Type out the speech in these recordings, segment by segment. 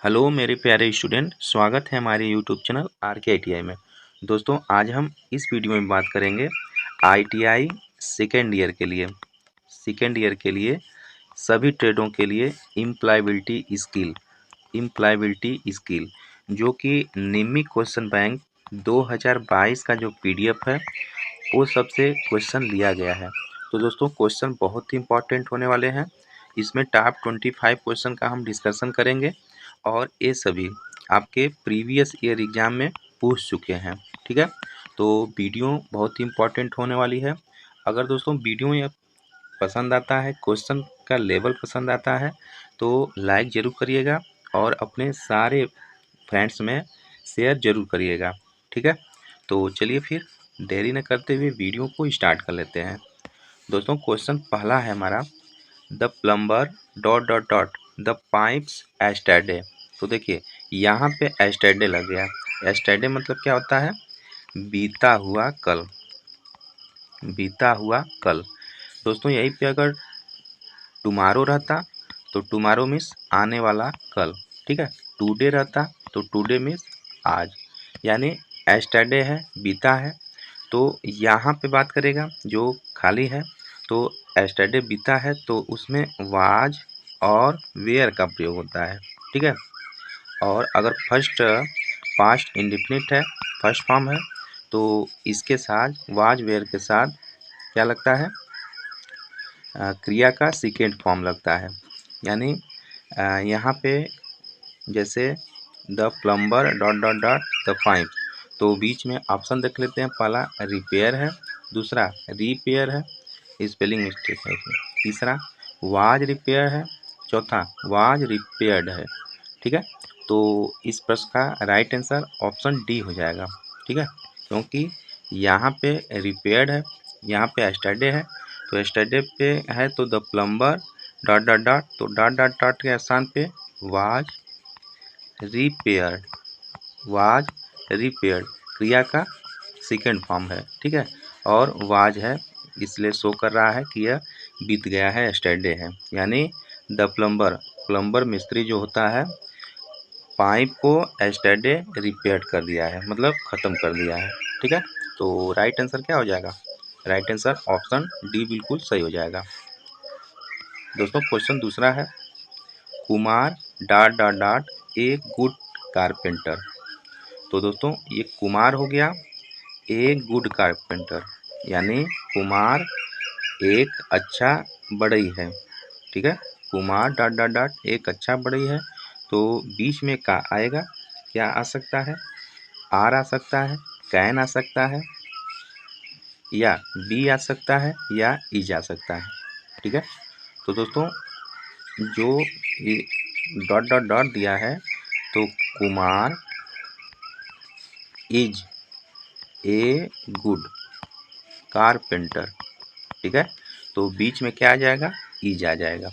Hello मेरे प्यारे student, स्वागत है हमारे यूट्यूब चैनल RK ITI में। दोस्तों, आज हम इस वीडियो में बात करेंगे ITI सेकेंड ईयर के लिए सभी ट्रेडों के लिए इम्प्लॉयबिलिटी स्किल जो कि निम्मी क्वेश्चन बैंक 2022 का जो PDF है वो सबसे क्वेश्चन लिया गया है। तो दोस्तों, क्वेश्चन बहुत ही इंपॉर्टेंट होने वाले हैं। इसमें टॉप 25 क्वेश्चन का हम डिस्कशन करेंगे और ये सभी आपके प्रीवियस ईयर एग्जाम में पूछ चुके हैं। ठीक है, तो वीडियो बहुत ही इंपॉर्टेंट होने वाली है। अगर दोस्तों वीडियो ये पसंद आता है, क्वेश्चन का लेवल पसंद आता है, तो लाइक ज़रूर करिएगा और अपने सारे फ्रेंड्स में शेयर ज़रूर करिएगा। ठीक है, तो चलिए फिर देरी न करते हुए वीडियो को स्टार्ट कर लेते हैं। दोस्तों, क्वेश्चन पहला है हमारा, the plumber dot dot dot the pipes yesterday. तो देखिए, यहाँ पे एस्टेडे लग गया। एस्टेडे मतलब क्या होता है? बीता हुआ कल, बीता हुआ कल। दोस्तों, यहीं पे अगर टुमारो रहता तो टुमारो मीन्स आने वाला कल। ठीक है, टुडे रहता तो टुडे मीन्स आज, यानी एस्टेडे है, बीता है। तो यहाँ पे बात करेगा जो खाली है, तो एस्टेडे बीता है तो उसमें वाज और वेयर का प्रयोग होता है। ठीक है, और अगर फर्स्ट पास्ट इंडेफिनिट है, फर्स्ट फॉर्म है, तो इसके साथ वाज वेयर के साथ क्या लगता है? क्रिया का सेकेंड फॉर्म लगता है। यानी यहाँ पे जैसे the plumber dot dot dot the pipe, तो बीच में ऑप्शन देख लेते हैं। पहला रिपेयर है, दूसरा रिपेयर है, स्पेलिंग मिस्टेक है इसमें, तीसरा वाज रिपेयर है, चौथा वाज रिपेयर्ड है। ठीक है, तो इस प्रश्न का राइट आंसर ऑप्शन डी हो जाएगा। ठीक है, क्योंकि यहाँ पे रिपेयर्ड है, यहाँ पे एस्टरडे है, तो एस्टरडे पे है तो the plumber dot dot dot, तो डॉट डॉट डॉट के स्थान पे वाज रिपेयर्ड, वाज रिपेयर्ड क्रिया का सेकेंड फॉर्म है। ठीक है, और वाज है इसलिए शो कर रहा है कि यह बीत गया है, एस्टरडे है। यानी द प्लम्बर, प्लम्बर मिस्त्री जो होता है, पाइप को एस्टरडे रिपेयर कर दिया है, मतलब ख़त्म कर दिया है। ठीक है, तो राइट आंसर क्या हो जाएगा? राइट आंसर ऑप्शन डी बिल्कुल सही हो जाएगा। दोस्तों, क्वेश्चन दूसरा है, Kumar dot dot dot A good carpenter. तो दोस्तों, ये कुमार हो गया ए गुड कारपेंटर, यानी कुमार एक अच्छा बढ़ई है। ठीक है, कुमार डॉट डॉट डॉट एक अच्छा बढ़ई है, तो बीच में का आएगा? क्या आ सकता है? आर आ सकता है, कैन आ सकता है, या बी आ सकता है, या इज आ सकता है। ठीक है, तो दोस्तों जो ये डॉट डॉट डॉट दिया है, तो Kumar is a good carpenter. ठीक है, तो बीच में क्या आ जाएगा? इज आ जाएगा।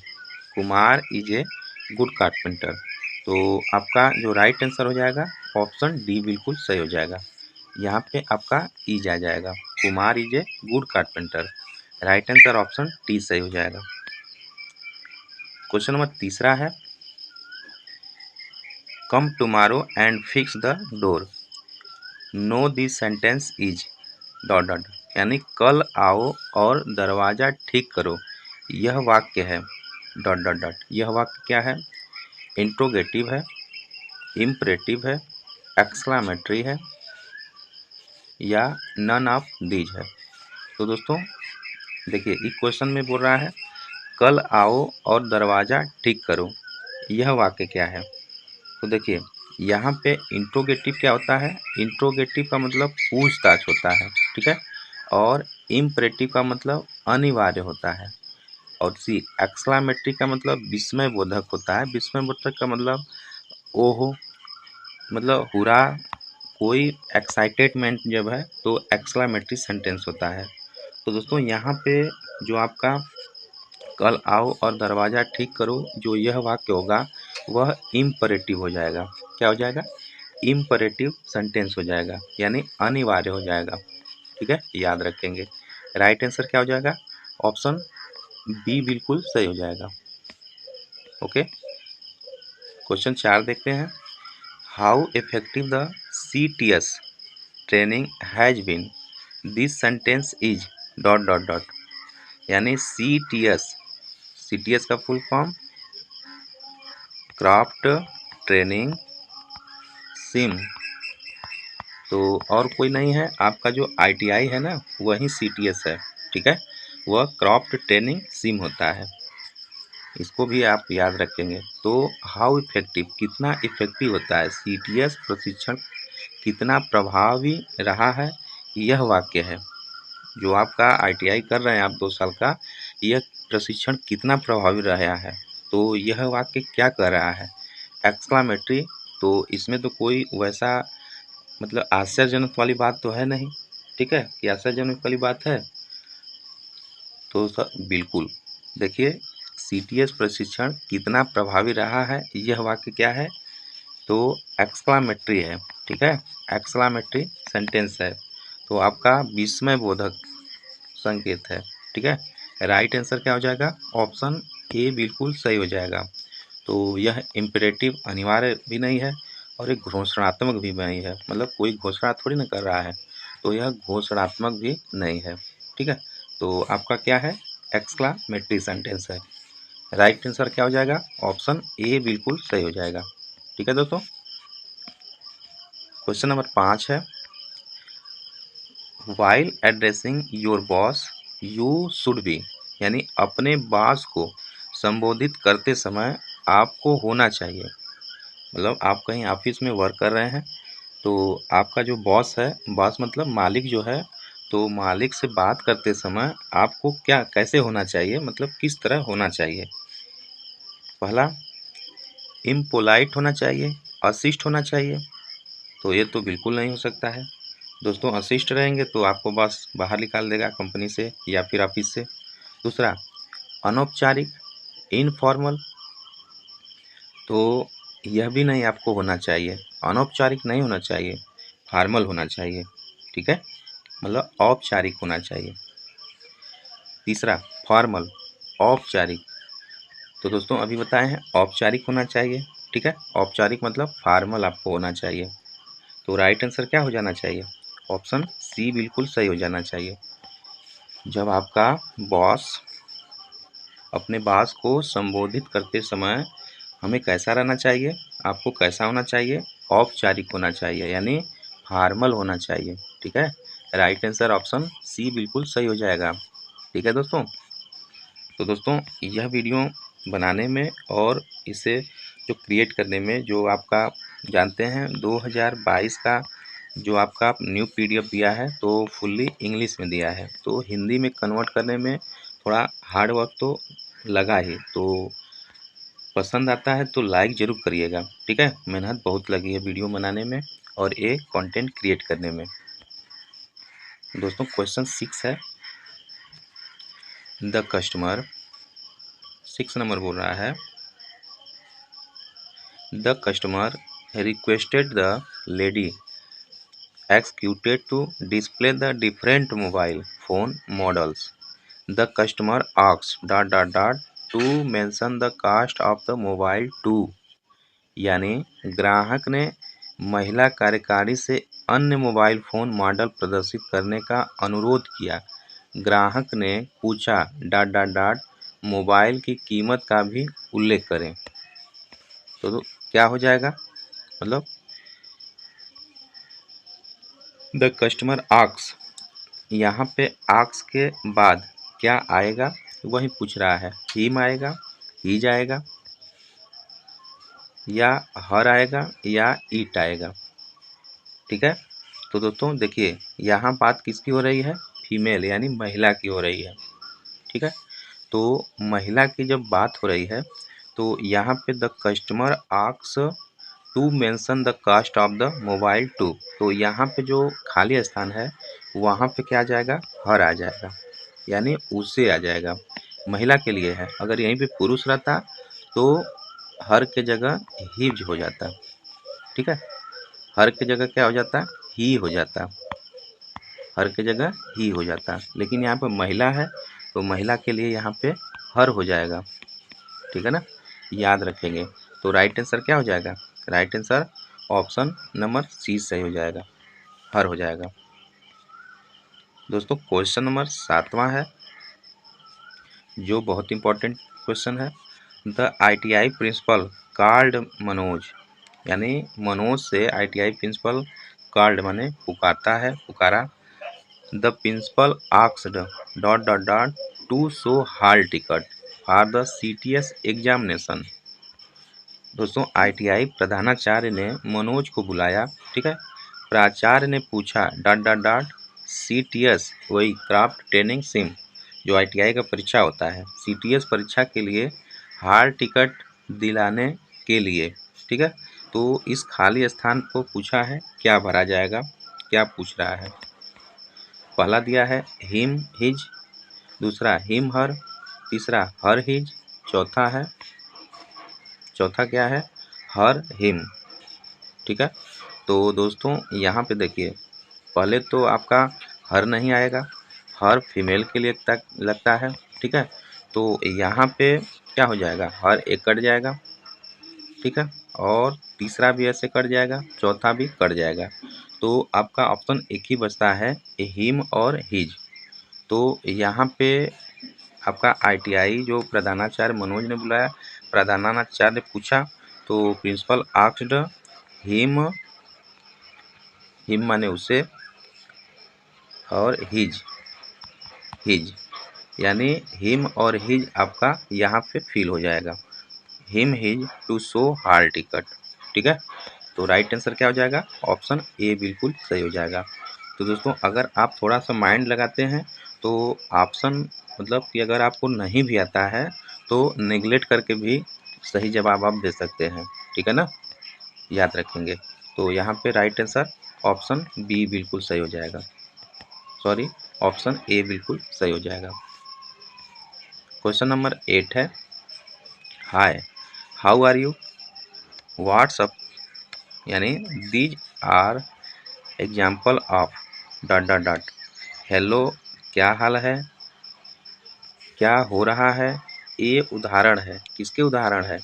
Kumar is a good carpenter, तो आपका जो राइट आंसर हो जाएगा ऑप्शन डी बिल्कुल सही हो जाएगा। यहाँ पे आपका इज आ जाएगा, Kumar is a good carpenter. Right answer option D सही हो जाएगा। क्वेश्चन नंबर तीसरा है, come tomorrow and fix the door. No this sentence is dot dot, यानी कल आओ और दरवाज़ा ठीक करो। यह वाक्य है डॉट डॉट डॉट। यह वाक्य क्या है? इंट्रोगेटिव है, इम्परेटिव है, एक्सक्लामेटरी है, या नन ऑफ दीज है। तो दोस्तों देखिए, इस क्वेश्चन में बोल रहा है कल आओ और दरवाज़ा ठीक करो। यह वाक्य क्या है? तो देखिए, यहाँ पे इंट्रोगेटिव क्या होता है? इंट्रोगेटिव का मतलब पूछताछ होता है। ठीक है, और इम्परेटिव का मतलब अनिवार्य होता है, और सी एक्सक्लामेटरी का मतलब विस्मय बोधक होता है। विस्मय बोधक का मतलब ओहो, मतलब हुरा, कोई एक्साइटेडमेंट जब है तो एक्सक्लामेटरी सेंटेंस होता है। तो दोस्तों, यहाँ पे जो आपका कल आओ और दरवाज़ा ठीक करो, जो यह वाक्य होगा वह इम्परेटिव हो जाएगा। क्या हो जाएगा? इम्परेटिव सेंटेंस हो जाएगा, यानी अनिवार्य हो जाएगा। ठीक है, याद रखेंगे। राइट आंसर क्या हो जाएगा? ऑप्शन बी बिल्कुल सही हो जाएगा। ओके, क्वेश्चन 4 देखते हैं। How effective the CTS training has been, this sentence is dot dot dot. यानी CTS का full form craft training scheme. तो और कोई नहीं है, आपका जो ITI है ना वही CTS है, ठीक है। वह क्रॉफ्ट ट्रेनिंग सिम होता है, इसको भी आप याद रखेंगे। तो हाउ इफेक्टिव, कितना इफेक्टिव होता है CTS प्रशिक्षण, कितना प्रभावी रहा है, यह वाक्य है। जो आपका ITI कर रहे हैं आप 2 साल का, यह प्रशिक्षण कितना प्रभावी रहा है, तो यह वाक्य क्या कह रहा है, एक्सक्लामेटरी। तो इसमें तो कोई वैसा मतलब आश्चर्यजनक वाली बात तो है नहीं, ठीक है, कि आश्चर्यजनक वाली बात है। तो सर बिल्कुल, देखिए CTS प्रशिक्षण कितना प्रभावी रहा है, यह वाक्य क्या है, तो एक्सक्लामेटरी है, ठीक है, एक्सक्लामेटरी सेंटेंस है। तो आपका विस्मय बोधक संकेत है, ठीक है। राइट आंसर क्या हो जाएगा, ऑप्शन ए बिल्कुल सही हो जाएगा। तो यह इम्पेरेटिव अनिवार्य भी नहीं है और एक घोषणात्मक भी नहीं है, मतलब कोई घोषणा थोड़ी ना कर रहा है, तो यह घोषणात्मक भी नहीं है, ठीक है। तो आपका क्या है, एक्सक्लामेटरी सेंटेंस है। राइट आंसर क्या हो जाएगा, ऑप्शन ए बिल्कुल सही हो जाएगा, ठीक है दोस्तों। क्वेश्चन नंबर 5 है, while addressing your boss you should be, यानी अपने बॉस को संबोधित करते समय आपको होना चाहिए। मतलब आप कहीं ऑफिस में वर्क कर रहे हैं, तो आपका जो बॉस है, बॉस मतलब मालिक जो है, तो मालिक से बात करते समय आपको क्या कैसे होना चाहिए, मतलब किस तरह होना चाहिए। पहला, इम्पोलाइट होना चाहिए, अशिष्ट होना चाहिए, तो ये तो बिल्कुल नहीं हो सकता है दोस्तों। अशिष्ट रहेंगे तो आपको बस बाहर निकाल देगा कंपनी से या फिर ऑफिस से। दूसरा, अनौपचारिक, इनफॉर्मल, तो यह भी नहीं आपको होना चाहिए, अनौपचारिक नहीं होना चाहिए, फॉर्मल होना चाहिए, ठीक है, मतलब औपचारिक होना चाहिए। तीसरा, फॉर्मल, औपचारिक, तो दोस्तों अभी बताए हैं औपचारिक होना चाहिए, ठीक है, औपचारिक मतलब फॉर्मल आपको होना चाहिए। तो राइट आंसर क्या हो जाना चाहिए, ऑप्शन सी बिल्कुल सही हो जाना चाहिए। जब आपका बॉस अपने बॉस को संबोधित करते समय हमें कैसा रहना चाहिए, आपको कैसा होना चाहिए, औपचारिक होना चाहिए, यानी फॉर्मल होना चाहिए, ठीक है। राइट आंसर ऑप्शन सी बिल्कुल सही हो जाएगा, ठीक है दोस्तों। तो दोस्तों यह वीडियो बनाने में और इसे जो क्रिएट करने में, जो आपका जानते हैं 2022 का जो आपका न्यू PDF दिया है, तो फुल्ली इंग्लिश में दिया है, तो हिंदी में कन्वर्ट करने में थोड़ा हार्ड वर्क तो लगा ही। तो पसंद आता है तो लाइक ज़रूर करिएगा, ठीक है, मेहनत बहुत लगी है वीडियो बनाने में और ये कंटेंट क्रिएट करने में। दोस्तों क्वेश्चन 6 है, द कस्टमर, 6 नंबर बोल रहा है, the customer requested the lady executed to display the different mobile phone models. The customer asked dot dot dot to mention the cost of the mobile too. यानी ग्राहक ने महिला कार्यकारी से अन्य मोबाइल फ़ोन मॉडल प्रदर्शित करने का अनुरोध किया। ग्राहक ने पूछा डॉट डॉट डॉट मोबाइल की कीमत का भी उल्लेख करें। तो क्या हो जाएगा, मतलब द कस्टमर आक्स, यहाँ पे आक्स के बाद क्या आएगा वही पूछ रहा है, हिम आएगा, ही जाएगा, या हर आएगा, या ईट आएगा, ठीक है। तो दोस्तों देखिए यहाँ बात किसकी हो रही है, फीमेल यानी महिला की हो रही है, ठीक है। तो महिला की जब बात हो रही है तो यहाँ पे the customer asks to mention the cost of the mobile too, तो यहाँ पे जो खाली स्थान है वहाँ पे क्या आ जाएगा, हर आ जाएगा, यानी उससे आ जाएगा, महिला के लिए है। अगर यहीं पे पुरुष रहता तो हर के जगह हिज हो जाता, ठीक है, हर के जगह क्या हो जाता, ही हो जाता, हर के जगह ही हो जाता, लेकिन यहाँ पे महिला है तो महिला के लिए यहाँ पे हर हो जाएगा, ठीक है ना, याद रखेंगे। तो राइट आंसर क्या हो जाएगा? Right answer option number C सही हो जाएगा, हर हो जाएगा। दोस्तों क्वेश्चन नंबर 7वां है, जो बहुत इंपॉर्टेंट क्वेश्चन है। The ITI principal called Manoj, यानी मनोज से ITI प्रिंसिपल कॉल्ड माने पुकारता है, पुकारा। The principal asked dot dot dot to show hall ticket for the CTS examination. दोस्तों ITI प्रधानाचार्य ने मनोज को बुलाया, ठीक है। प्राचार्य ने पूछा डॉट डॉट डॉट CTS वही क्राफ्ट ट्रेनिंग सिम, जो ITI का परीक्षा होता है, CTS परीक्षा के लिए हॉल टिकट दिलाने के लिए, ठीक है। तो इस खाली स्थान को पूछा है क्या भरा जाएगा, क्या पूछ रहा है। पहला दिया है हिम हिज, दूसरा हिम हर, तीसरा हर हिज, चौथा क्या है हर हिम, ठीक है। तो दोस्तों यहाँ पे देखिए, पहले तो आपका हर नहीं आएगा, हर फीमेल के लिए लगता है, ठीक है। तो यहाँ पे क्या हो जाएगा, हर एक कट जाएगा, ठीक है, और तीसरा भी ऐसे कट जाएगा, चौथा भी कट जाएगा। तो आपका ऑप्शन एक ही बचता है, हिम और हिज। तो यहाँ पे आपका ITI जो प्रधानाचार्य मनोज ने बुलाया, प्रधानाचार्य ने पूछा, तो प्रिंसिपल आस्क्ड हिम, हिम माने उसे, और हिज यानी हिम और हिज आपका यहाँ पे फिल हो जाएगा, him his to show hall ticket, ठीक है। तो राइट आंसर क्या हो जाएगा, ऑप्शन ए बिल्कुल सही हो जाएगा। तो दोस्तों अगर आप थोड़ा सा माइंड लगाते हैं तो ऑप्शन मतलब कि अगर आपको नहीं भी आता है तो नेगलेक्ट करके भी सही जवाब आप दे सकते हैं, ठीक है ना, याद रखेंगे। तो यहाँ पे राइट आंसर ऑप्शन बी बिल्कुल सही हो जाएगा, सॉरी ऑप्शन ए बिल्कुल सही हो जाएगा। क्वेश्चन नंबर 8 है, hi how are you, what's up, यानी these are example of dot dot dot, hello क्या हाल है, क्या हो रहा है। ये उदाहरण है, किसके उदाहरण है,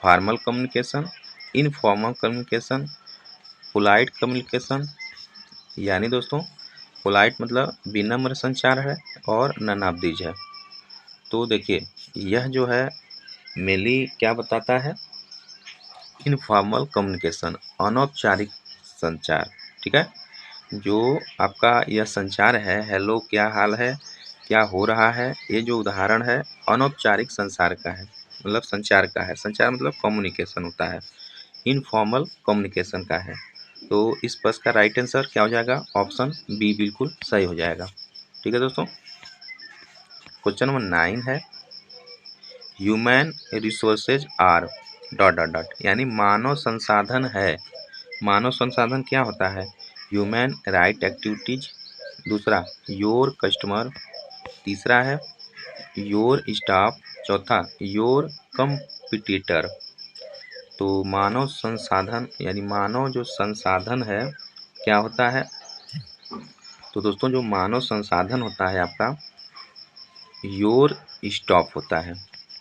formal communication, informal communication, polite communication. यानी दोस्तों पोलाइट मतलब विनम्र संचार है और नन ऑफ दीज है। तो देखिए यह जो है मेनली क्या बताता है, इनफॉर्मल कम्युनिकेशन, अनौपचारिक संचार, ठीक है। जो आपका यह संचार है, हेलो क्या हाल है, क्या हो रहा है, ये जो उदाहरण है अनौपचारिक संसार का है, मतलब संचार का है, संचार मतलब कम्युनिकेशन होता है, इनफॉर्मल कम्युनिकेशन का है। तो इस प्रश्न का राइट आंसर क्या हो जाएगा, ऑप्शन बी बिल्कुल सही हो जाएगा, ठीक है दोस्तों। क्वेश्चन नंबर 9 है, human resources R dot dot dot, यानी मानव संसाधन है, मानव संसाधन क्या होता है, ह्यूमन राइट एक्टिविटीज, दूसरा योर कस्टमर, तीसरा है योर स्टाफ, चौथा योर कंपिटिटर। तो मानव संसाधन यानी मानव जो संसाधन है क्या होता है, तो दोस्तों जो मानव संसाधन होता है आपका योर स्टाफ होता है,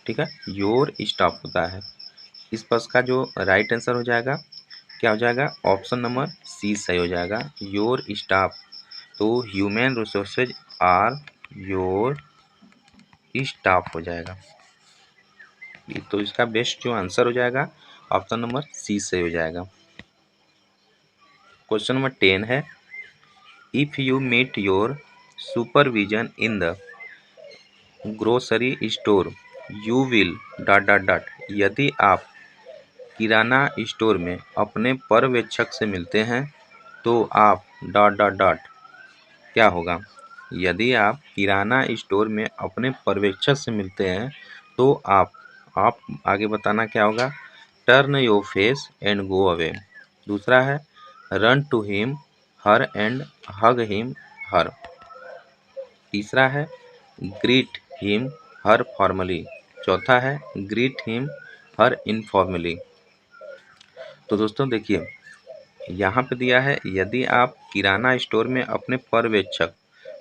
ठीक है, योर स्टाफ होता है। इस प्रश्न का जो राइट आंसर हो जाएगा क्या हो जाएगा, ऑप्शन नंबर सी सही हो जाएगा, योर स्टाफ। तो human resources are your staff हो जाएगा। तो इसका बेस्ट जो आंसर हो जाएगा ऑप्शन नंबर सी सही हो जाएगा। क्वेश्चन नंबर 10 है, if you meet your supervision in the grocery store you will dot dot dot, यदि आप किराना स्टोर में अपने पर्यवेक्षक से मिलते हैं तो आप डॉट डॉट डॉट क्या होगा, यदि आप किराना स्टोर में अपने पर्यवेक्षक से मिलते हैं तो आप आगे बताना क्या होगा, turn your face and go away, दूसरा है run to him her and hug him her, तीसरा है ग्रीट हिम हर फॉर्मली, चौथा है ग्रीट हिम हर इनफॉर्मली। तो दोस्तों देखिए यहाँ पे दिया है, यदि आप किराना स्टोर में अपने पर्यवेक्षक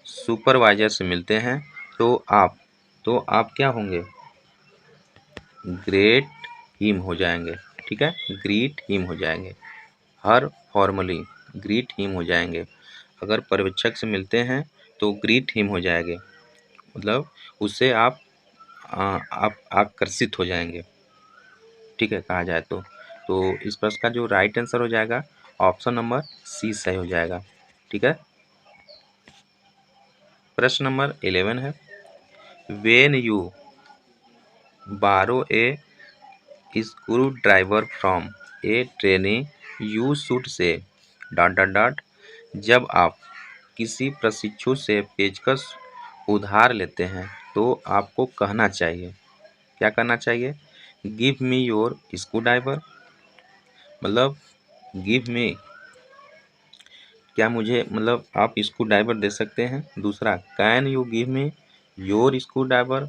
सुपरवाइजर से मिलते हैं तो आप क्या होंगे, ग्रेट हिम हो जाएंगे। ठीक है, ग्रीट हिम हो जाएंगे। हर फॉर्मली ग्रीट हिम हो जाएंगे। अगर पर्यवेक्षक से मिलते हैं तो ग्रीट हिम हो जाएंगे, मतलब उससे आप आकर्षित हो जाएंगे। ठीक है, कहा जाए तो इस प्रश्न का जो राइट आंसर हो जाएगा ऑप्शन नंबर सी सही हो जाएगा। ठीक है, प्रश्न नंबर 11 है, वेन यू बारो ए screw driver from a trainee you should say dot dot dot. जब आप किसी प्रशिक्षु से पेचकस उधार लेते हैं तो आपको कहना चाहिए, क्या करना चाहिए? Give me your screw driver, मतलब गिव मी, क्या मुझे मतलब आप स्क्रू ड्राइवर दे सकते हैं? दूसरा, can you give me your screwdriver,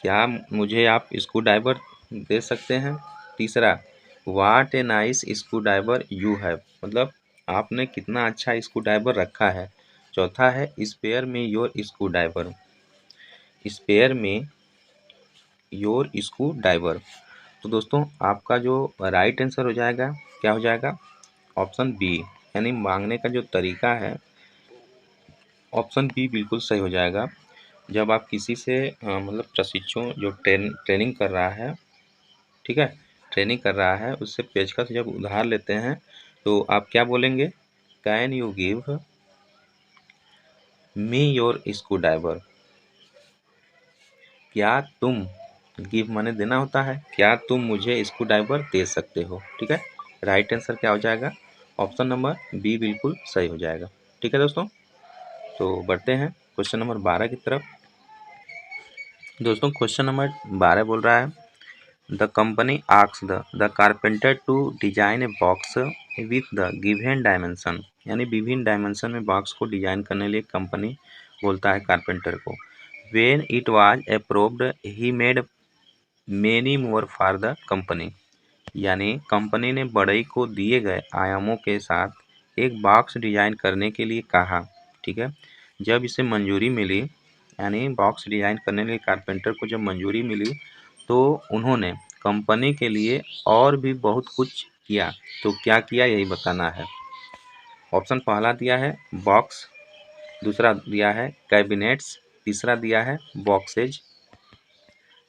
क्या मुझे आप स्क्रू ड्राइवर दे सकते हैं? तीसरा, what a nice screwdriver you have, मतलब आपने कितना अच्छा स्क्रू ड्राइवर रखा है। चौथा है, स्पेयर में योर स्क्रू ड्राइवर, स्पेयर में योर स्क्रू ड्राइवर। तो दोस्तों आपका जो राइट आंसर हो जाएगा क्या हो जाएगा? ऑप्शन बी, यानी मांगने का जो तरीका है ऑप्शन बी बिल्कुल सही हो जाएगा। जब आप किसी से मतलब प्रशिक्षु जो ट्रेनिंग कर रहा है, ठीक है, ट्रेनिंग कर रहा है, उससे पेचकस जब उधार लेते हैं तो आप क्या बोलेंगे? Can you give me your screwdriver, क्या तुम, गिव माने देना होता है, क्या तुम मुझे स्क्रू ड्राइवर दे सकते हो। ठीक है, राइट आंसर क्या हो जाएगा? ऑप्शन नंबर बी बिल्कुल सही हो जाएगा। ठीक है दोस्तों, तो बढ़ते हैं क्वेश्चन नंबर 12 की तरफ। दोस्तों क्वेश्चन नंबर 12 बोल रहा है, the company asks the carpenter to design a box with the given dimension, यानी विभिन्न डायमेंशन में बॉक्स को डिजाइन करने के लिए कंपनी बोलता है कारपेंटर को। When it was approved he made many more for the company, यानी कंपनी ने बढ़ई को दिए गए आयामों के साथ एक बॉक्स डिजाइन करने के लिए कहा। ठीक है, जब इसे मंजूरी मिली, यानी बॉक्स डिजाइन करने के लिए कारपेंटर को जब मंजूरी मिली तो उन्होंने कंपनी के लिए और भी बहुत कुछ किया। तो क्या किया यही बताना है। ऑप्शन पहला दिया है बॉक्स, दूसरा दिया है कैबिनेट्स, तीसरा दिया है बॉक्सेज,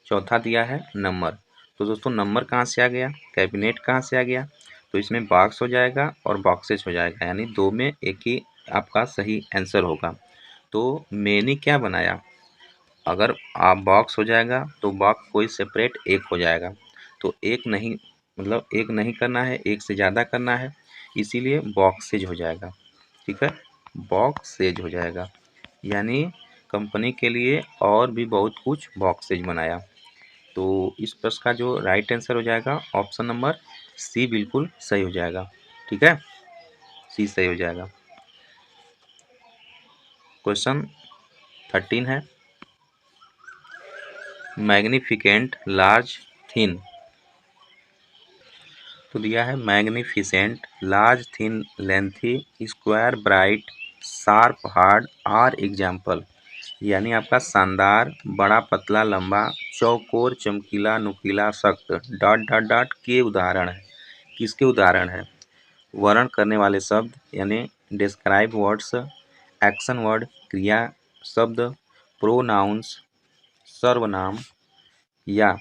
चौथा दिया है नंबर। तो दोस्तों नंबर कहाँ से आ गया, कैबिनेट कहाँ से आ गया? तो इसमें बॉक्स हो जाएगा और बॉक्सेज हो जाएगा, यानी दो में एक ही आपका सही आंसर होगा। तो मैंने क्या बनाया, अगर आप बॉक्स हो जाएगा तो बॉक्स कोई सेपरेट एक हो जाएगा, तो एक नहीं, मतलब एक नहीं करना है, एक से ज़्यादा करना है, इसीलिए बॉक्सेज हो जाएगा। ठीक है, बॉक्सेज हो जाएगा, यानी कंपनी के लिए और भी बहुत कुछ बॉक्सेज बनाया। तो इस प्रश्न का जो राइट आंसर हो जाएगा ऑप्शन नंबर सी बिल्कुल सही हो जाएगा। ठीक है, सी सही हो जाएगा। क्वेश्चन 13 है, मैग्निफिकेंट लार्ज थिन, तो दिया है magnificent large thin lengthy square bright sharp hard are example, यानी आपका शानदार, बड़ा, पतला, लंबा, चौकोर, चमकीला, नुकीला, सख्त डॉट डॉट डॉट के उदाहरण है। किसके उदाहरण है? वर्णन करने वाले शब्द, यानी डिस्क्राइब वर्ड्स, एक्शन वर्ड क्रिया शब्द, प्रोनाउंस सर्वनाम, या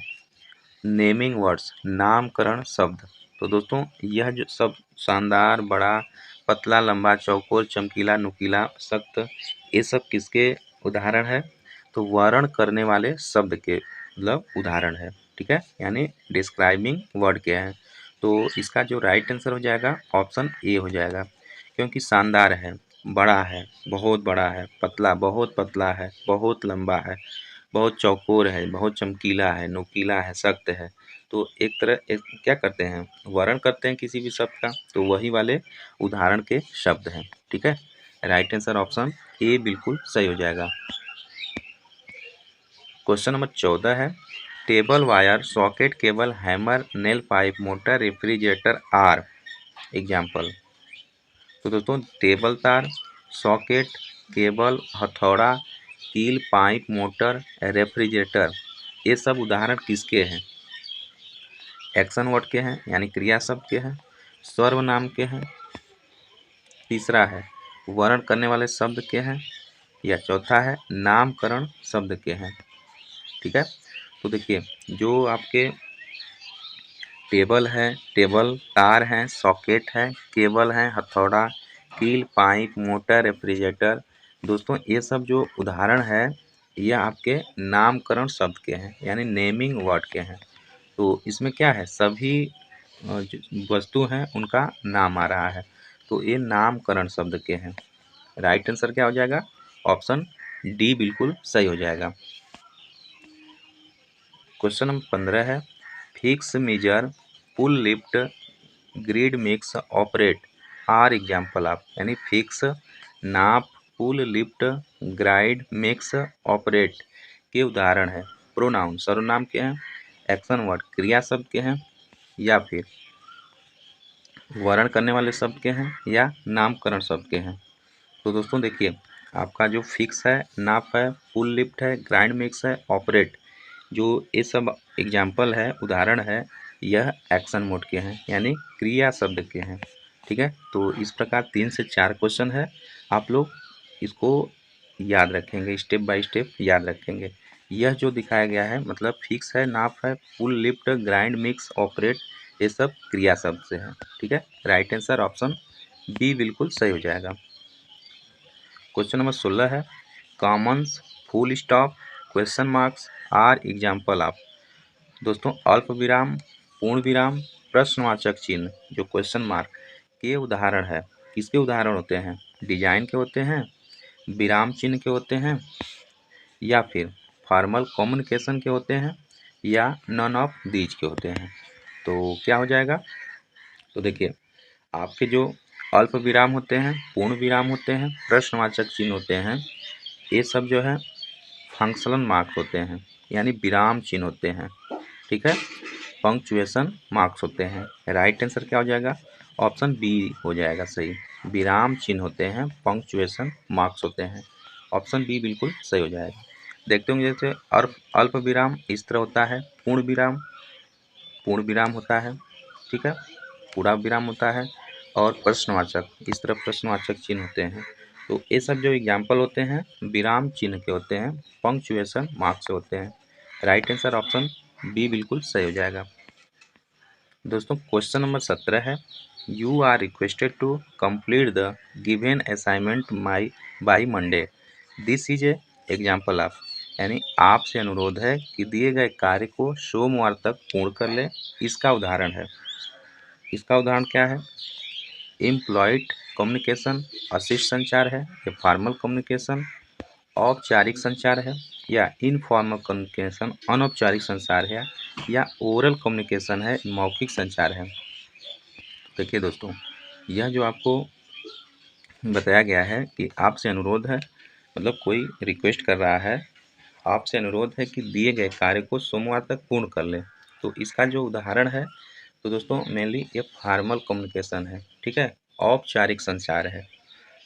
नेमिंग वर्ड्स नामकरण शब्द। तो दोस्तों यह जो सब शानदार, बड़ा, पतला, लंबा, चौकोर, चमकीला, नुकीला, सख्त, ये सब किसके उदाहरण है? तो वर्णन करने वाले शब्द के मतलब उदाहरण है। ठीक है, यानी डिस्क्राइबिंग वर्ड क्या है। तो इसका जो राइट आंसर हो जाएगा ऑप्शन ए हो जाएगा, क्योंकि शानदार है, बड़ा है, बहुत बड़ा है, पतला बहुत पतला है, बहुत लंबा है, बहुत चौकोर है, बहुत चमकीला है, नुकीला है, सख्त है। तो एक तरह एक क्या करते हैं, वर्णन करते हैं किसी भी शब्द का, तो वही वाले उदाहरण के शब्द हैं। ठीक है, राइट आंसर ऑप्शन ए बिल्कुल सही हो जाएगा। क्वेश्चन नंबर 14 है, table wire socket cable hammer nail pipe motor refrigerator are example. तो दोस्तों टेबल तार, सॉकेट, केबल, हथौड़ा, कील, पाइप, मोटर, रेफ्रिजरेटर, ये सब उदाहरण किसके हैं? एक्शन वर्ड के हैं यानी क्रिया शब्द के हैं, सर्वनाम के हैं, तीसरा है वर्ण करने वाले शब्द के हैं, या चौथा है नामकरण शब्द के हैं। ठीक है, तो देखिए जो आपके टेबल है, टेबल, तार है, सॉकेट है, केबल है, हथौड़ा, कील, पाइप, मोटर, रेफ्रिजरेटर, दोस्तों ये सब जो उदाहरण है ये आपके नामकरण शब्द के हैं यानी नेमिंग वर्ड के हैं। तो इसमें क्या है, सभी जो वस्तु हैं उनका नाम आ रहा है, तो ये नामकरण शब्द के हैं। राइट आंसर क्या हो जाएगा, ऑप्शन डी बिल्कुल सही हो जाएगा। क्वेश्चन नंबर 15 है, fix, measure, pull, lift, grid, mix, operate are example of, यानी फिक्स, नाप, pull, lift, grind, mix, operate के उदाहरण है। प्रोनाउन सर्वनाम के हैं, एक्शन वर्ड क्रिया शब्द के हैं, या फिर वर्ण करने वाले शब्द के हैं, या नामकरण शब्द के हैं। तो दोस्तों देखिए आपका जो फिक्स है, नाप है, पुल, लिफ्ट है, ग्राइंड, मिक्स है, ऑपरेट, जो ये सब एग्जाम्पल है, उदाहरण है, यह एक्शन मोड के हैं यानी क्रिया शब्द के हैं। ठीक है, तो इस प्रकार 3 से 4 क्वेश्चन है, आप लोग इसको याद रखेंगे, स्टेप बाय स्टेप याद रखेंगे। यह जो दिखाया गया है मतलब फिक्स है, नाप है, पुल, लिफ्ट, ग्राइंड, मिक्स, ऑपरेट, ये सब क्रिया शब्द से है। ठीक है, राइट आंसर ऑप्शन बी बिल्कुल सही हो जाएगा। क्वेश्चन नंबर 16 है, commas, full stop, question marks are example of, दोस्तों अल्प विराम, पूर्ण विराम, प्रश्नवाचक चिन्ह जो क्वेश्चन मार्क के उदाहरण है, किसके उदाहरण होते हैं, डिजाइन के होते हैं, विराम चिन्ह के होते हैं, या फिर फॉर्मल कम्युनिकेशन के होते हैं, या नन ऑफ दीज के होते हैं। तो क्या हो जाएगा, तो देखिए आपके जो अल्प विराम होते हैं, पूर्ण विराम होते हैं, प्रश्नवाचक चिन्ह होते हैं, ये सब जो है फंक्शनल मार्क्स होते हैं यानी विराम चिन्ह होते हैं। ठीक है, पंक्चुएशन मार्क्स होते हैं। राइट आंसर क्या हो जाएगा, ऑप्शन बी हो जाएगा सही, विराम चिन्ह होते हैं, पंक्चुएशन मार्क्स होते हैं, ऑप्शन बी बिल्कुल सही हो जाएगा। देखते होंगे जैसे अल्प विराम इस तरह होता है, पूर्ण विराम होता है, ठीक है, पूरा विराम होता है, और प्रश्नवाचक इस तरह प्रश्नवाचक चिन्ह होते हैं। तो ये सब जो एग्जाम्पल होते हैं विराम चिन्ह के होते हैं, पंक्चुएशन मार्क्स से होते हैं। राइट आंसर ऑप्शन बी बिल्कुल सही हो जाएगा। दोस्तों क्वेश्चन नंबर 17 है, you are requested to complete the given assignment by Monday, this is a example of, यानी आपसे अनुरोध है कि दिए गए कार्य को सोमवार तक पूर्ण कर ले, इसका उदाहरण है। इसका उदाहरण क्या है, एम्प्लॉयड कम्युनिकेशन अशिष्ट संचार है, या फॉर्मल कम्युनिकेशन औपचारिक संचार है, या इनफॉर्मल कम्युनिकेशन अनौपचारिक संचार है, या ओरल कम्युनिकेशन है मौखिक संचार है। देखिए दोस्तों यह जो आपको बताया गया है कि आपसे अनुरोध है, मतलब कोई रिक्वेस्ट कर रहा है, आपसे अनुरोध है कि दिए गए कार्य को सोमवार तक पूर्ण कर ले। तो इसका जो उदाहरण है, तो दोस्तों मेनली ये फॉर्मल कम्युनिकेशन है, ठीक है, औपचारिक संचार है,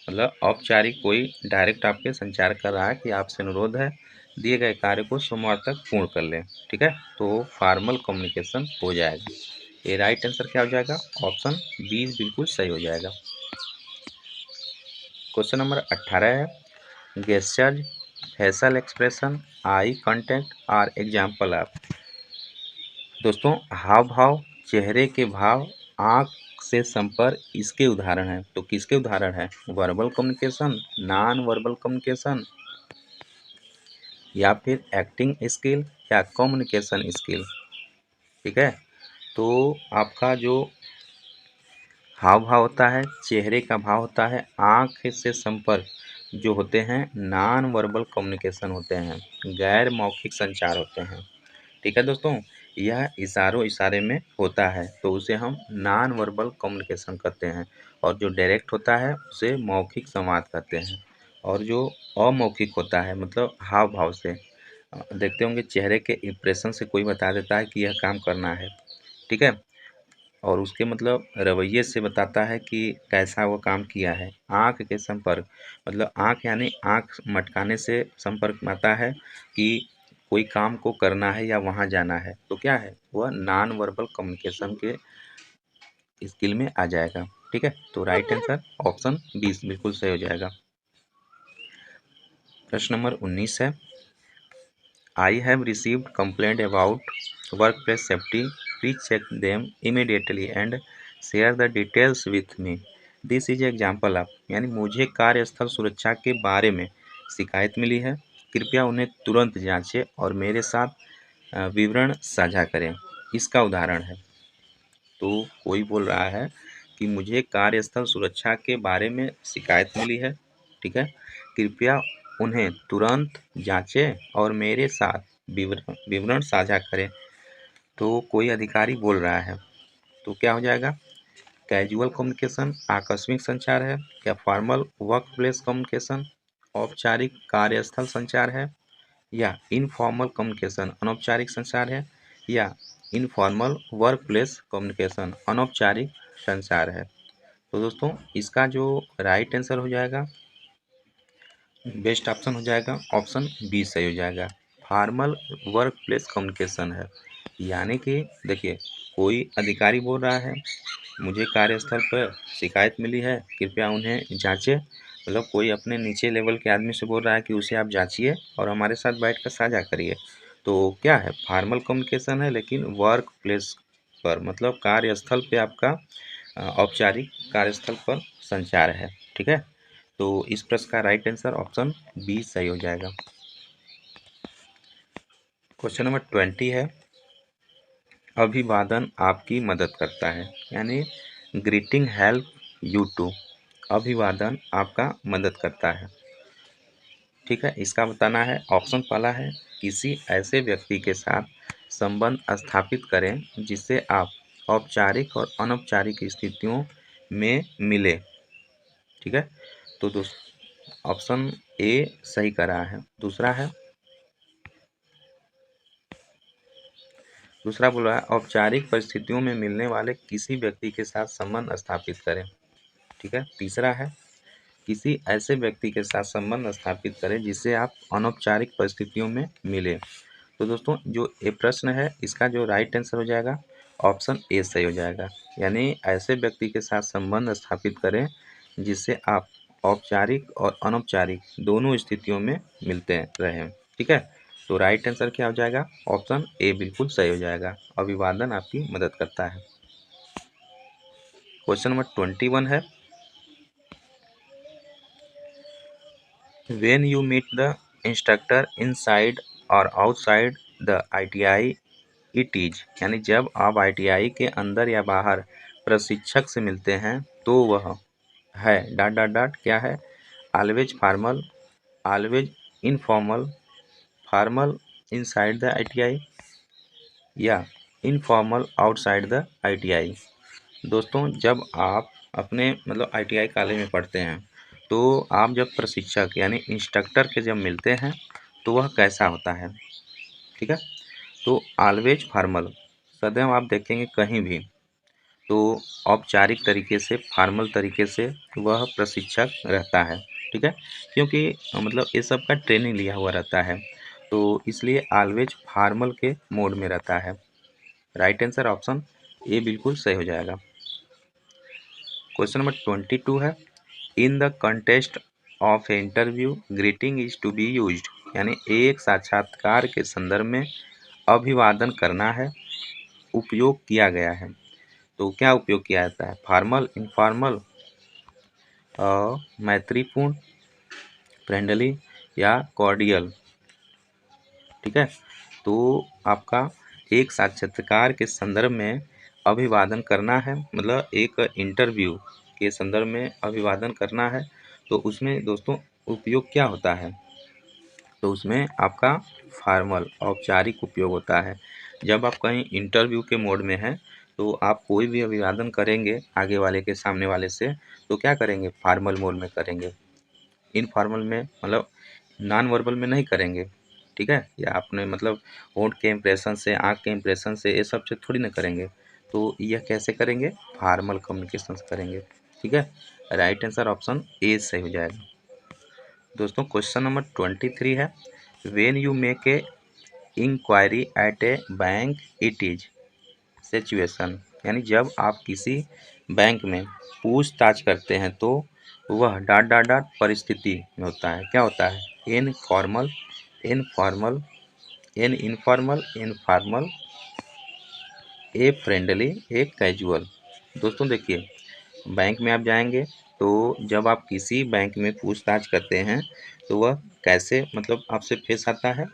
मतलब औपचारिक कोई डायरेक्ट आपके संचार कर रहा है कि आपसे अनुरोध है दिए गए कार्य को सोमवार तक पूर्ण कर लें। ठीक है, तो फॉर्मल कम्युनिकेशन हो जाएगा। ये राइट आंसर क्या हो जाएगा, ऑप्शन बी बिल्कुल सही हो जाएगा। क्वेश्चन नंबर 18 है, gesture, facial expression, eye contact are example of, दोस्तों हाव भाव, चेहरे के भाव, आँख से संपर्क, इसके उदाहरण हैं। तो किसके उदाहरण है, verbal communication, non verbal communication, या फिर एक्टिंग स्किल, या कम्युनिकेशन स्किल। ठीक है, तो आपका जो हाव भाव होता है, चेहरे का भाव होता है, आँख से संपर्क जो होते हैं नॉन वर्बल कम्युनिकेशन होते हैं, गैर मौखिक संचार होते हैं। ठीक है दोस्तों, यह इशारे में होता है तो उसे हम नॉन वर्बल कम्युनिकेशन कहते हैं, और जो डायरेक्ट होता है उसे मौखिक संवाद कहते हैं, और जो अमौखिक होता है मतलब हाव भाव से देखते होंगे चेहरे के इंप्रेशन से कोई बता देता है कि यह काम करना है, ठीक है, और उसके मतलब रवैये से बताता है कि कैसा वो काम किया है। आँख के संपर्क मतलब आँख यानी आँख मटकाने से संपर्क में आता है कि कोई काम को करना है या वहाँ जाना है, तो क्या है वह नॉन वर्बल कम्युनिकेशन के स्किल में आ जाएगा। ठीक है, तो राइट आंसर ऑप्शन 20 बिल्कुल सही हो जाएगा। प्रश्न नंबर 19 है, I have received complaint about work place safety, please check them immediately and share the details with me. This is example of, यानी मुझे कार्यस्थल सुरक्षा के बारे में शिकायत मिली है, कृपया उन्हें तुरंत जांचें और मेरे साथ विवरण साझा करें। इसका उदाहरण है, तो कोई बोल रहा है कि मुझे कार्यस्थल सुरक्षा के बारे में शिकायत मिली है, ठीक है, कृपया उन्हें तुरंत जांचें और मेरे साथ विवरण विवरण साझा करें। तो कोई अधिकारी बोल रहा है, तो क्या हो जाएगा, कैजुअल कम्युनिकेशन आकस्मिक संचार है, या फॉर्मल वर्क प्लेस कम्युनिकेशन औपचारिक कार्यस्थल संचार है, या इनफॉर्मल कम्युनिकेशन अनौपचारिक संचार है, या इनफॉर्मल वर्क प्लेस कम्युनिकेशन अनौपचारिक संचार है। तो दोस्तों इसका जो राइट आंसर हो जाएगा, बेस्ट ऑप्शन हो जाएगा ऑप्शन बी सही हो जाएगा, फॉर्मल वर्क प्लेस कम्युनिकेशन है। यानी कि देखिए, कोई अधिकारी बोल रहा है मुझे कार्यस्थल पर शिकायत मिली है, कृपया उन्हें जांचें, मतलब कोई अपने नीचे लेवल के आदमी से बोल रहा है कि उसे आप जांचिए और हमारे साथ बैठकर साझा करिए। तो क्या है, फॉर्मल कम्युनिकेशन है, लेकिन वर्क प्लेस पर मतलब कार्यस्थल पे आपका औपचारिक कार्यस्थल पर संचार है। ठीक है, तो इस प्रश्न का राइट आंसर ऑप्शन बी सही हो जाएगा। क्वेश्चन नंबर 20 है, अभिवादन आपकी मदद करता है, यानी ग्रीटिंग हेल्प यू टू, अभिवादन आपका मदद करता है। ठीक है, इसका बताना है, ऑप्शन पहला है किसी ऐसे व्यक्ति के साथ संबंध स्थापित करें जिससे आप औपचारिक और अनौपचारिक स्थितियों में मिले। ठीक है, तो ऑप्शन ए सही करा है। दूसरा बोल रहा है औपचारिक परिस्थितियों में मिलने वाले किसी व्यक्ति के साथ संबंध स्थापित करें। ठीक है, तीसरा है किसी ऐसे व्यक्ति के साथ संबंध स्थापित करें जिससे आप अनौपचारिक परिस्थितियों में मिले। तो दोस्तों जो ये प्रश्न है इसका जो राइट आंसर हो जाएगा ऑप्शन ए सही हो जाएगा, यानी ऐसे व्यक्ति के साथ संबंध स्थापित करें जिससे आप औपचारिक और अनौपचारिक दोनों स्थितियों में मिलते रहें। ठीक है, तो राइट आंसर क्या हो जाएगा, ऑप्शन ए बिल्कुल सही हो जाएगा, अभिवादन आपकी मदद करता है। क्वेश्चन नंबर 21 है, when you meet the instructor inside or outside the ITI it is, यानी जब आप ITI के अंदर या बाहर प्रशिक्षक से मिलते हैं तो वह है डॉट डॉट डॉट क्या है, always formal, always informal, formal inside the ITI, या इनफॉर्मल आउटसाइड द ITI। दोस्तों जब आप अपने मतलब ITI कॉलेज में पढ़ते हैं तो आप जब प्रशिक्षक यानी इंस्ट्रक्टर के जब मिलते हैं तो वह कैसा होता है। ठीक है, तो ऑलवेज फॉर्मल, सदैव आप देखेंगे कहीं भी तो औपचारिक तरीके से फॉर्मल तरीके से वह प्रशिक्षक रहता है। ठीक है, क्योंकि मतलब ये सब का ट्रेनिंग लिया हुआ रहता है, तो इसलिए ऑलवेज फॉर्मल के मोड में रहता है। राइट आंसर ऑप्शन ए बिल्कुल सही हो जाएगा। क्वेश्चन नंबर 22 है, in the contest of a interview greeting is to be used, यानी एक साक्षात्कार के संदर्भ में अभिवादन करना है उपयोग किया गया है, तो क्या उपयोग किया जाता है, फॉर्मल, इनफॉर्मल, मैत्रीपूर्ण, फ्रेंडली, या कॉर्डियल। ठीक है, तो आपका एक साक्षात्कार के संदर्भ में अभिवादन करना है, मतलब एक इंटरव्यू के संदर्भ में अभिवादन करना है, तो उसमें दोस्तों उपयोग क्या होता है, तो उसमें आपका फॉर्मल औपचारिक उपयोग होता है। जब आप कहीं इंटरव्यू के मोड में हैं तो आप कोई भी अभिवादन करेंगे आगे वाले के सामने वाले से तो क्या करेंगे, फॉर्मल मोड में करेंगे, इनफॉर्मल में मतलब नॉन वर्बल में नहीं करेंगे। ठीक है, या आपने मतलब होंठ के इंप्रेशन से, आँख के इंप्रेशन से, ये सब से थोड़ी ना करेंगे, तो यह कैसे करेंगे, फॉर्मल कम्युनिकेशन से करेंगे। ठीक है, राइट आंसर ऑप्शन ए सही हो जाएगा। दोस्तों क्वेश्चन नंबर 23 है, when you make a inquiry at a bank it is situation, यानी जब आप किसी बैंक में पूछताछ करते हैं तो वह डॉट डॉट डॉट परिस्थिति में होता है। क्या होता है? Informal, informal, informal, informal, a friendly, a casual. दोस्तों देखिए, बैंक में आप जाएंगे तो जब आप किसी बैंक में पूछताछ करते हैं तो वह कैसे मतलब आपसे पेश आता है?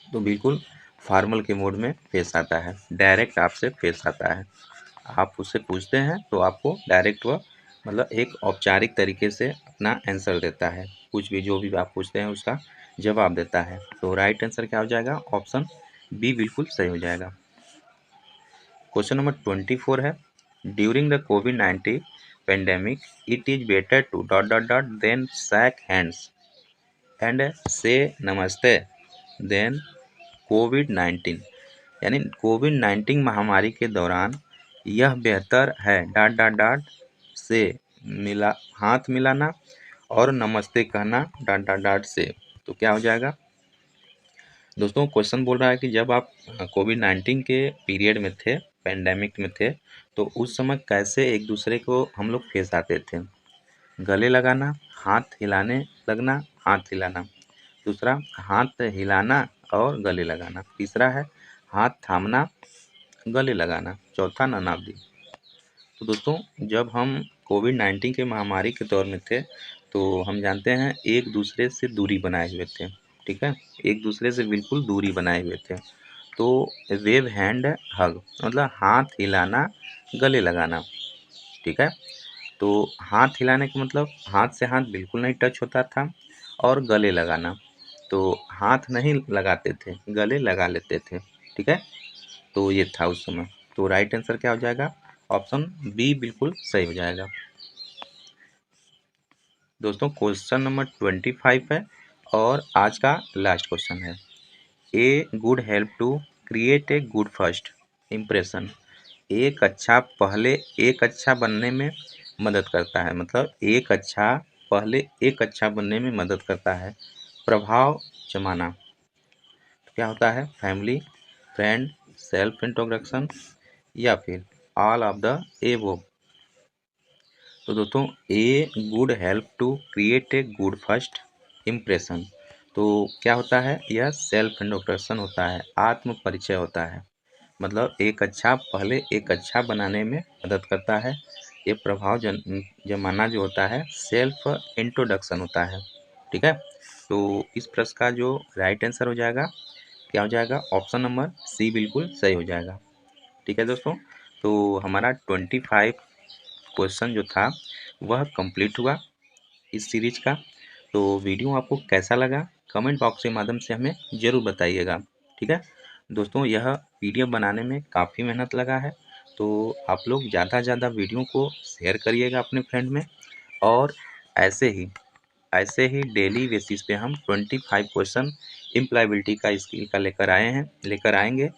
तो बिल्कुल फॉर्मल के मोड में पेश आता है, डायरेक्ट आपसे पेश आता है। आप उससे पूछते हैं तो आपको डायरेक्ट वह मतलब एक औपचारिक तरीके से अपना आंसर देता है, कुछ भी जो भी आप पूछते हैं उसका जवाब देता है। तो राइट आंसर क्या हो जाएगा? ऑप्शन बी बिल्कुल सही हो जाएगा। क्वेश्चन नंबर 24 है, ड्यूरिंग द कोविड-19 pandemic it is better to dot dot dot than shake hands and say नमस्ते देन कोविड-19, यानी कोविड-19 महामारी के दौरान यह बेहतर है डॉट डॉट डॉट से मिला हाथ मिलाना और नमस्ते कहना डॉट डॉट डॉट से। तो क्या हो जाएगा? दोस्तों क्वेश्चन बोल रहा है कि जब आप कोविड-19 के पीरियड में थे, पेंडेमिक में थे, तो उस समय कैसे एक दूसरे को हम लोग फेस आते थे? गले लगाना, हाथ हिलाने लगना, हाथ हिलाना। दूसरा हाथ हिलाना और गले लगाना। तीसरा है हाथ थामना, गले लगाना। चौथा नानावली। तो दोस्तों जब हम कोविड-19 के महामारी के दौर में थे तो हम जानते हैं एक दूसरे से दूरी बनाए हुए थे, ठीक है? एक दूसरे से बिल्कुल दूरी बनाए हुए थे। तो वेव हैंड हग मतलब हाथ हिलाना, गले लगाना, ठीक है? तो हाथ हिलाने का मतलब हाथ से हाथ बिल्कुल नहीं टच होता था, और गले लगाना तो हाथ नहीं लगाते थे, गले लगा लेते थे, ठीक है? तो ये था उस समय। तो राइट आंसर क्या हो जाएगा? ऑप्शन बी बिल्कुल सही हो जाएगा। दोस्तों क्वेश्चन नंबर 25 है और आज का लास्ट क्वेश्चन है। A good help to create a good first impression, एक अच्छा बनने में मदद करता है, मतलब एक अच्छा बनने में मदद करता है। प्रभाव जमाना, तो क्या होता है? फैमिली, फ्रेंड, सेल्फ इंट्रोडक्शन या फिर ऑल ऑफ द एबोव। तो दोस्तों a good help to create a good first impression, तो क्या होता है? यह सेल्फ इंट्रोडक्शन होता है, आत्म परिचय होता है, मतलब एक अच्छा बनाने में मदद करता है। ये प्रभाव जमाना जो होता है सेल्फ इंट्रोडक्शन होता है, ठीक है? तो इस प्रश्न का जो राइट आंसर हो जाएगा क्या हो जाएगा? ऑप्शन नंबर सी बिल्कुल सही हो जाएगा, ठीक है दोस्तों। तो हमारा 25 क्वेश्चन जो था वह कंप्लीट हुआ इस सीरीज का। तो वीडियो आपको कैसा लगा कमेंट बॉक्स के माध्यम से हमें ज़रूर बताइएगा, ठीक है दोस्तों। यह वीडियो बनाने में काफ़ी मेहनत लगा है, तो आप लोग ज़्यादा से ज़्यादा वीडियो को शेयर करिएगा अपने फ्रेंड में। और ऐसे ही डेली बेसिस पे हम 25 क्वेश्चन एम्प्लॉयबिलिटी का स्किल का लेकर आएंगे,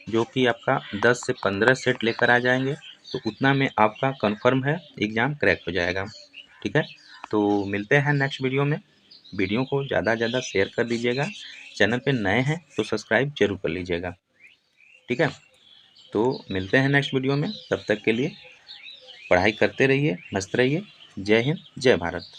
जो कि आपका 10 से 15 सेट लेकर आ जाएंगे। तो उतना में आपका कंफर्म है एग्ज़ाम क्रैक हो जाएगा, ठीक है। तो मिलते हैं नेक्स्ट वीडियो में। वीडियो को ज़्यादा से ज़्यादा शेयर कर दीजिएगा। चैनल पे नए हैं तो सब्सक्राइब जरूर कर लीजिएगा, ठीक है। तो मिलते हैं नेक्स्ट वीडियो में, तब तक के लिए पढ़ाई करते रहिए, मस्त रहिए। जय हिंद, जय भारत।